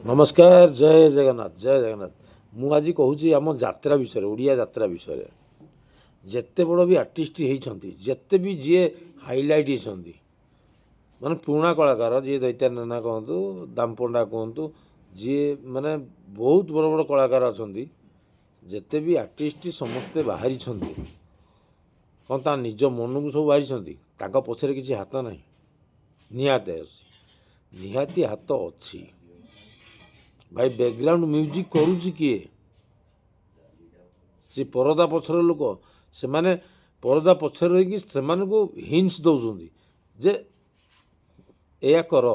नमस्कार जय जगन्नाथ जय जगन्नाथ मु आज कहूँ आम जात्रा विषय ओडिया जात्रा विषय जेते बड़ भी आर्टिस्ट होती जेते भी जी हाइलाइट होती माने पुराणा कलाकार जी दैत्यान नाना कहतु दामपंडा कहतु जी माने बहुत बड़ बड़ कलाकार अच्छा जेते भी आर्टिस्ट समस्ते बाहरी कौन ता निज मन को सब बाहरी पछरे किसी हाथ ना निहाती हाथ अच्छी भाई बैकग्राउंड म्यूजिक करुच्ची किए सी परदा पछर लोक से माने परदा पछर रही से हिंट्स दौरान जे या कर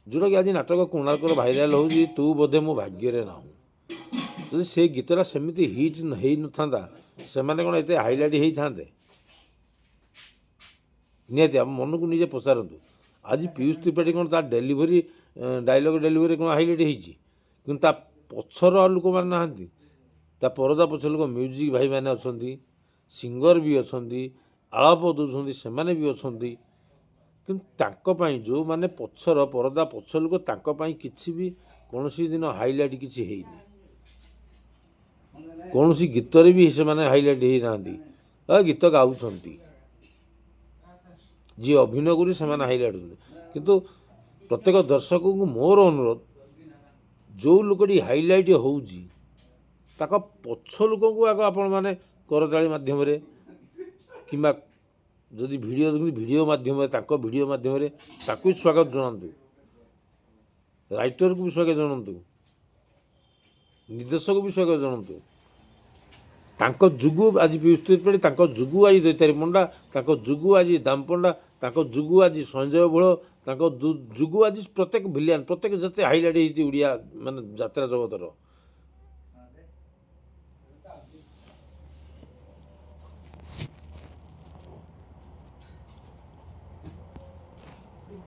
जोटा कि आज नाटक कोणार्कर भाइराल हो तू बोधे मो भाग्य ना जब से गीतटा सेमती हिट हो ना से कौन एत हाइलाइट होता निहती आम मन को निजे पचारतु आज पीयूष त्रिपाठी कौन ता डेलीवरी डायलॉग डेलीवरी कौन हाइलाइट हो पछर लोक मैंने नहांती ता परदा पछ लोक म्यूजिक भाई मैंने अच्छा सिंगर भी अच्छा आलाप दौरान से भी अच्छा कि जो मैंने पछर परदा पछ लोक किसी भी कौन दिन हाइलाइट किसी कौन गीत भी से हाइलाइट हो ना गीत गाँव जी अभिनय कर हाइलाइट होते किंतु प्रत्येक दर्शक को मोर अनुरोध जो लोकटी हाइलाइट होची पछ लोक को आग आपण मैंने करताली मध्यम कि जदि भिडियो भिडियो मध्यम भिडियो मध्यम स्वागत जनातु राइटर को भी स्वागत जनातु निर्देशक भी स्वागत जनातु जुगु आज पीयूष त्रिपाठी जुगु आज दैतारी पंडा जुगु आज दाम पंडा जुगु आज संजय भोल जुगु आज प्रत्येक भिलियन प्रत्येक जिते हाइलाइट होती ओडिया माने यात्रा जगतर